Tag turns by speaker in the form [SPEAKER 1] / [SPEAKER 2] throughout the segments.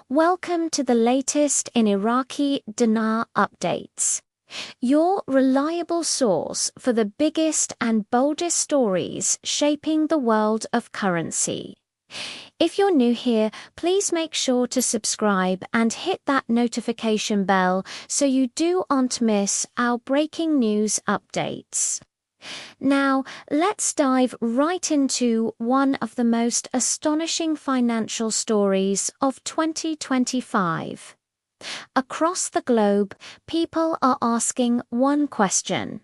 [SPEAKER 1] Welcome to the latest in Iraqi Dinar updates, your reliable source for the biggest and boldest stories shaping the world of currency. If you're new here, please make sure to subscribe and hit that notification bell so you don't miss our breaking news updates. Now, let's dive right into one of the most astonishing financial stories of 2025. Across the globe, people are asking one question: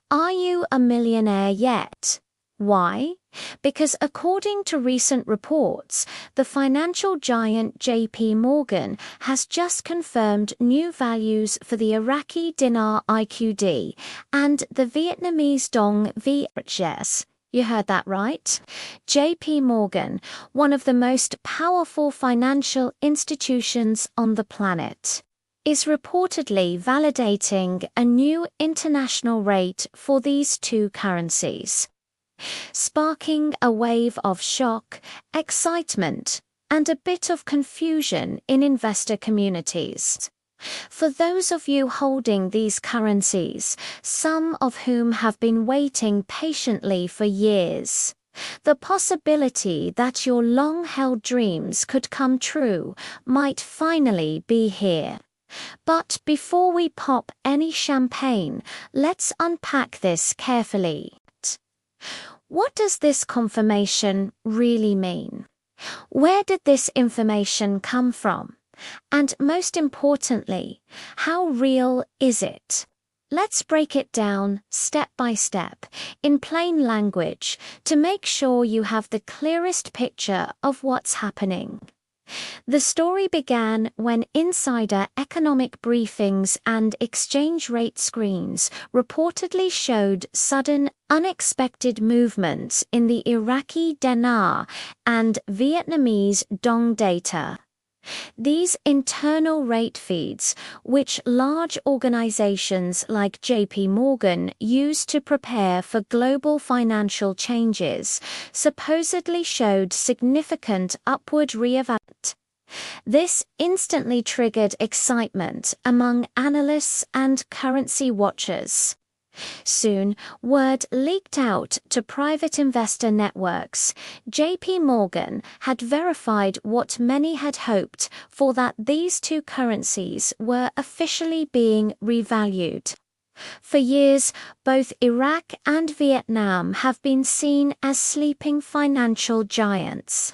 [SPEAKER 1] are you a millionaire yet? Why? Because according to recent reports, the financial giant JP Morgan has just confirmed new values for the Iraqi Dinar IQD and the Vietnamese Dong VND. You heard that right? JP Morgan, one of the most powerful financial institutions on the planet, is reportedly validating a new international rate for these two currencies, sparking a wave of shock, excitement, and a bit of confusion in investor communities. For those of you holding these currencies, some of whom have been waiting patiently for years, the possibility that your long-held dreams could come true might finally be here. But before we pop any champagne, let's unpack this carefully. What does this confirmation really mean? Where did this information come from? And most importantly, how real is it? Let's break it down step by step, in plain language, to make sure you have the clearest picture of what's happening. The story began when insider economic briefings and exchange rate screens reportedly showed sudden, unexpected movements in the Iraqi Dinar and Vietnamese Dong data. These internal rate feeds, which large organizations like JP Morgan use to prepare for global financial changes, supposedly showed significant upward reevaluation. This instantly triggered excitement among analysts and currency watchers. Soon, word leaked out to private investor networks. JP Morgan had verified what many had hoped for, that these two currencies were officially being revalued. For years, both Iraq and Vietnam have been seen as sleeping financial giants.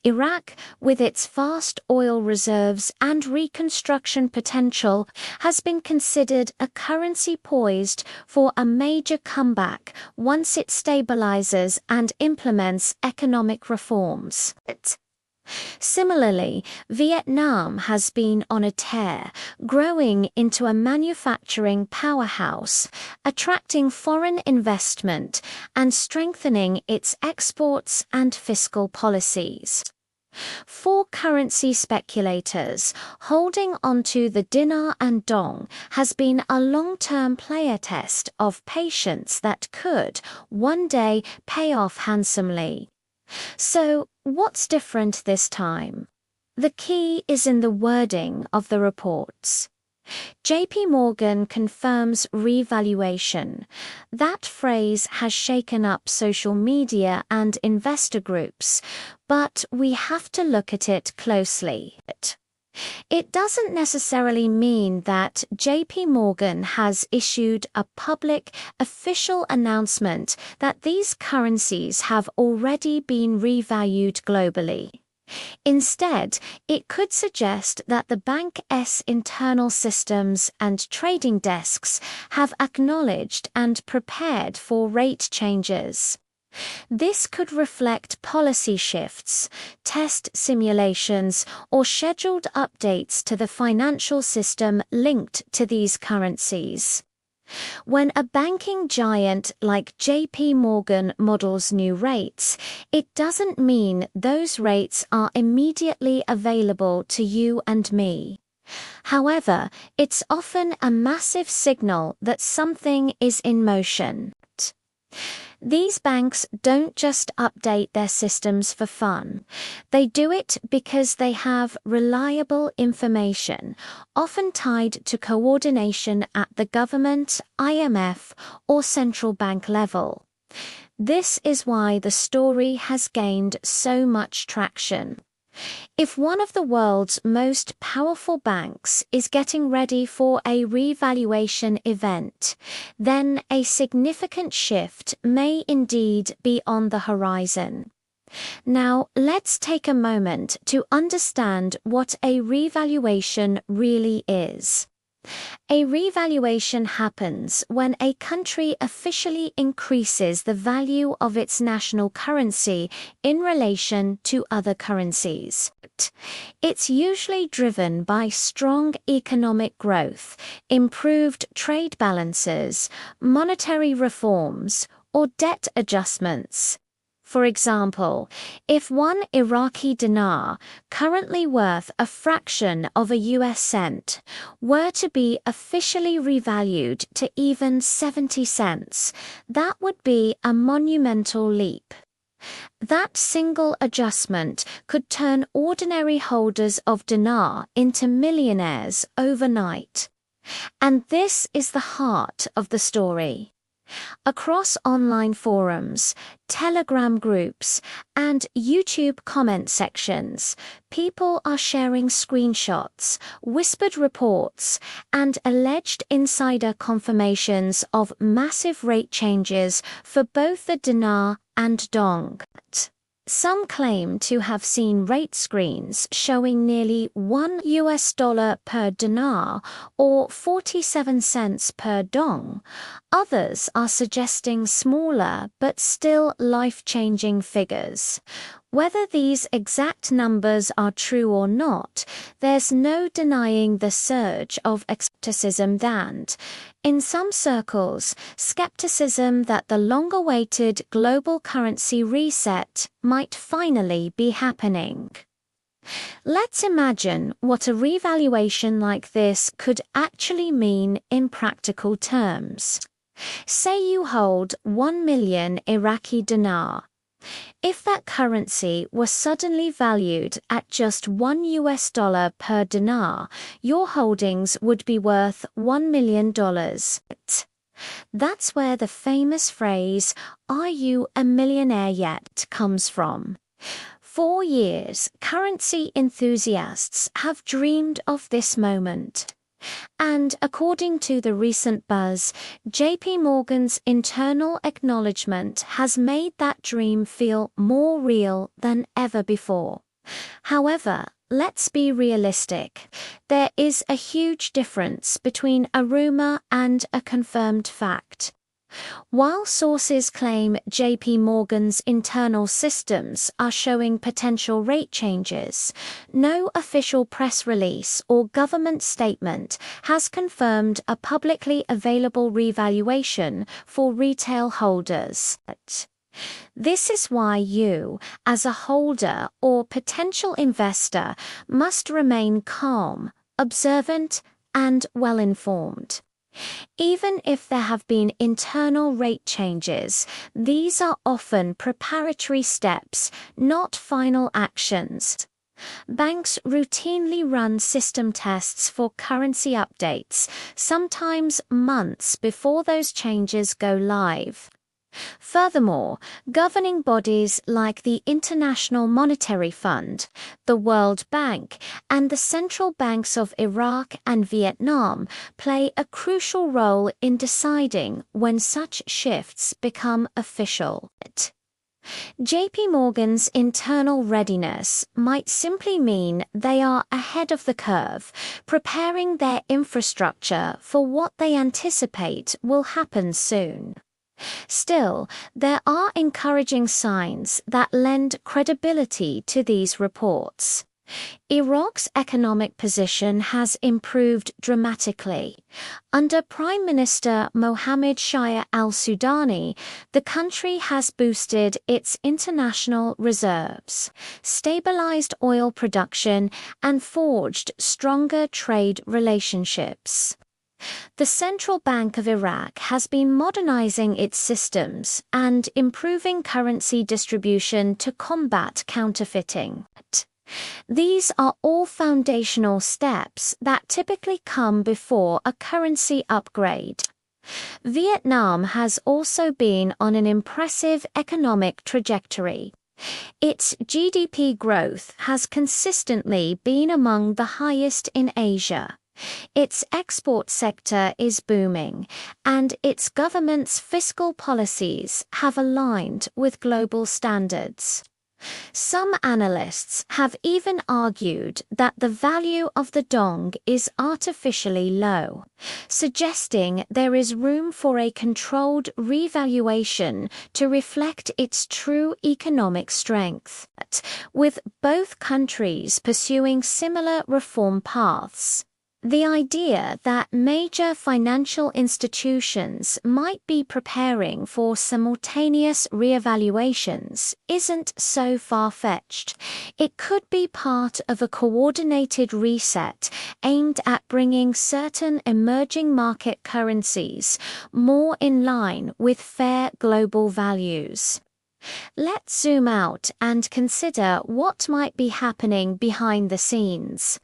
[SPEAKER 1] Iraq, with its vast oil reserves and reconstruction potential, has been considered a currency poised for a major comeback once it stabilizes and implements economic reforms. Similarly, Vietnam has been on a tear, growing into a manufacturing powerhouse, attracting foreign investment and strengthening its exports and fiscal policies. For currency speculators, holding onto the dinar and dong has been a long-term player test of patience that could, one day, pay off handsomely. So, what's different this time? The key is in the wording of the reports. JP Morgan confirms revaluation. That phrase has shaken up social media and investor groups, but we have to look at it closely. It doesn't necessarily mean that JP Morgan has issued a public, official announcement that these currencies have already been revalued globally. Instead, it could suggest that the bank's internal systems and trading desks have acknowledged and prepared for rate changes. This could reflect policy shifts, test simulations, or scheduled updates to the financial system linked to these currencies. When a banking giant like JP Morgan models new rates, it doesn't mean those rates are immediately available to you and me. However, it's often a massive signal that something is in motion. These banks don't just update their systems for fun. They do it because they have reliable information, often tied to coordination at the government, IMF, or central bank level. This is why the story has gained so much traction. If one of the world's most powerful banks is getting ready for a revaluation event, then a significant shift may indeed be on the horizon. Now, let's take a moment to understand what a revaluation really is. A revaluation happens when a country officially increases the value of its national currency in relation to other currencies. It's usually driven by strong economic growth, improved trade balances, monetary reforms, or debt adjustments. For example, if one Iraqi dinar, currently worth a fraction of a US cent, were to be officially revalued to even 70 cents, that would be a monumental leap. That single adjustment could turn ordinary holders of dinar into millionaires overnight. And this is the heart of the story. Across online forums, Telegram groups, and YouTube comment sections, people are sharing screenshots, whispered reports, and alleged insider confirmations of massive rate changes for both the dinar and dong. Some claim to have seen rate screens showing nearly $1 per dinar or 47 cents per dong. Others are suggesting smaller but still life-changing figures. Whether these exact numbers are true or not, there's no denying the surge of skepticism and, in some circles, skepticism that the long-awaited global currency reset might finally be happening. Let's imagine what a revaluation like this could actually mean in practical terms. Say you hold 1 million Iraqi dinar. If that currency were suddenly valued at just $1 per dinar, your holdings would be worth $1 million. That's where the famous phrase, "Are you a millionaire yet?" comes from. For years, currency enthusiasts have dreamed of this moment. And according to the recent buzz, JP Morgan's internal acknowledgement has made that dream feel more real than ever before. However, let's be realistic. There is a huge difference between a rumor and a confirmed fact. While sources claim JP Morgan's internal systems are showing potential rate changes, no official press release or government statement has confirmed a publicly available revaluation for retail holders. This is why you, as a holder or potential investor, must remain calm, observant, and well-informed. Even if there have been internal rate changes, these are often preparatory steps, not final actions. Banks routinely run system tests for currency updates, sometimes months before those changes go live. Furthermore, governing bodies like the International Monetary Fund, the World Bank, and the central banks of Iraq and Vietnam play a crucial role in deciding when such shifts become official. JP Morgan's internal readiness might simply mean they are ahead of the curve, preparing their infrastructure for what they anticipate will happen soon. Still, there are encouraging signs that lend credibility to these reports. Iraq's economic position has improved dramatically. Under Prime Minister Mohammed Shia al-Sudani, the country has boosted its international reserves, stabilized oil production, and forged stronger trade relationships. The Central Bank of Iraq has been modernizing its systems and improving currency distribution to combat counterfeiting. These are all foundational steps that typically come before a currency upgrade. Vietnam has also been on an impressive economic trajectory. Its GDP growth has consistently been among the highest in Asia. Its export sector is booming, and its government's fiscal policies have aligned with global standards. Some analysts have even argued that the value of the dong is artificially low, suggesting there is room for a controlled revaluation to reflect its true economic strength, with both countries pursuing similar reform paths. The idea that major financial institutions might be preparing for simultaneous reevaluations isn't so far-fetched. It could be part of a coordinated reset aimed at bringing certain emerging market currencies more in line with fair global values. Let's zoom out and consider what might be happening behind the scenes.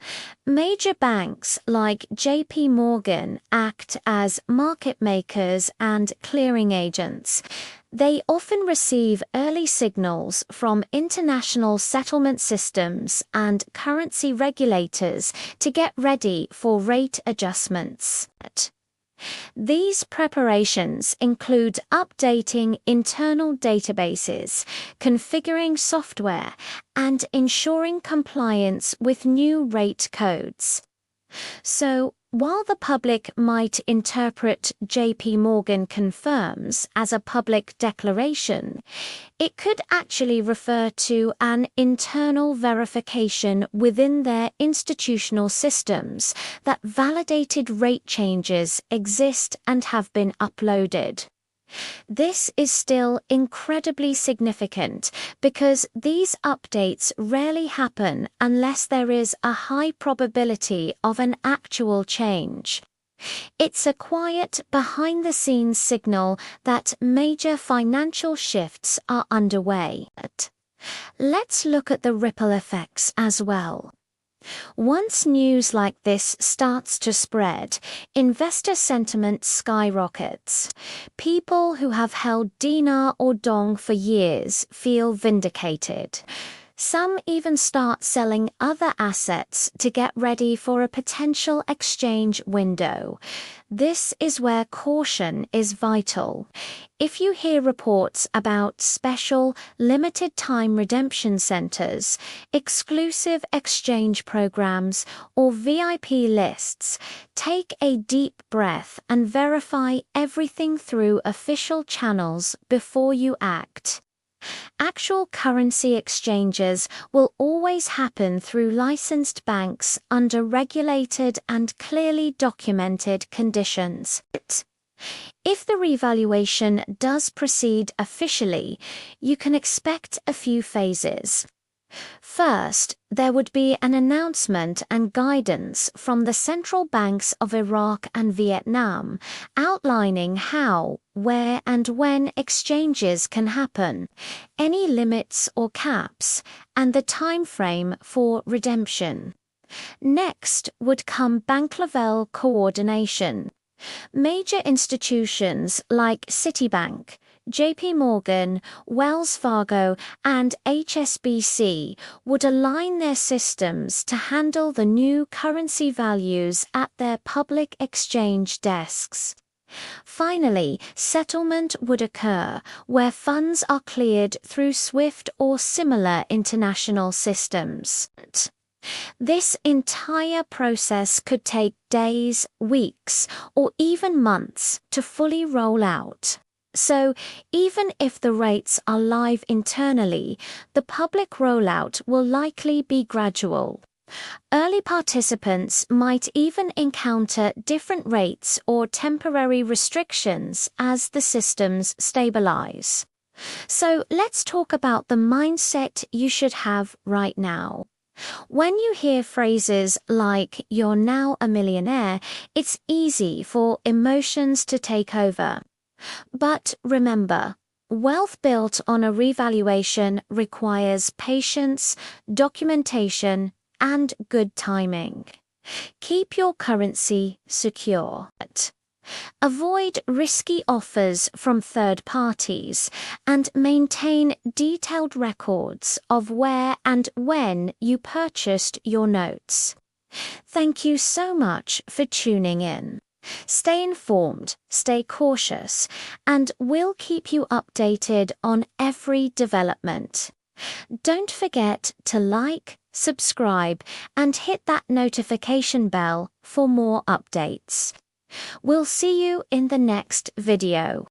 [SPEAKER 1] Major banks like JP Morgan act as market makers and clearing agents. They often receive early signals from international settlement systems and currency regulators to get ready for rate adjustments. These preparations include updating internal databases, configuring software, and ensuring compliance with new rate codes. So, while the public might interpret JP Morgan confirms as a public declaration, it could actually refer to an internal verification within their institutional systems that validated rate changes exist and have been uploaded. This is still incredibly significant because these updates rarely happen unless there is a high probability of an actual change. It's a quiet, behind-the-scenes signal that major financial shifts are underway. Let's look at the ripple effects as well. Once news like this starts to spread, investor sentiment skyrockets. People who have held dinar or dong for years feel vindicated. Some even start selling other assets to get ready for a potential exchange window. This is where caution is vital. If you hear reports about special, limited-time redemption centers, exclusive exchange programs, or VIP lists, take a deep breath and verify everything through official channels before you act. Actual currency exchanges will always happen through licensed banks under regulated and clearly documented conditions. If the revaluation does proceed officially, you can expect a few phases. First, there would be an announcement and guidance from the central banks of Iraq and Vietnam outlining how, where and when exchanges can happen, any limits or caps, and the time frame for redemption. Next would come bank-level coordination. Major institutions like Citibank, JP Morgan, Wells Fargo, and HSBC would align their systems to handle the new currency values at their public exchange desks. Finally, settlement would occur where funds are cleared through SWIFT or similar international systems. This entire process could take days, weeks, or even months to fully roll out. So, even if the rates are live internally, the public rollout will likely be gradual. Early participants might even encounter different rates or temporary restrictions as the systems stabilize. So, let's talk about the mindset you should have right now. When you hear phrases like "you're now a millionaire," it's easy for emotions to take over. But remember, wealth built on a revaluation requires patience, documentation, and good timing. Keep your currency secure. Avoid risky offers from third parties and maintain detailed records of where and when you purchased your notes. Thank you so much for tuning in. Stay informed, stay cautious, and we'll keep you updated on every development. Don't forget to like, subscribe, and hit that notification bell for more updates. We'll see you in the next video.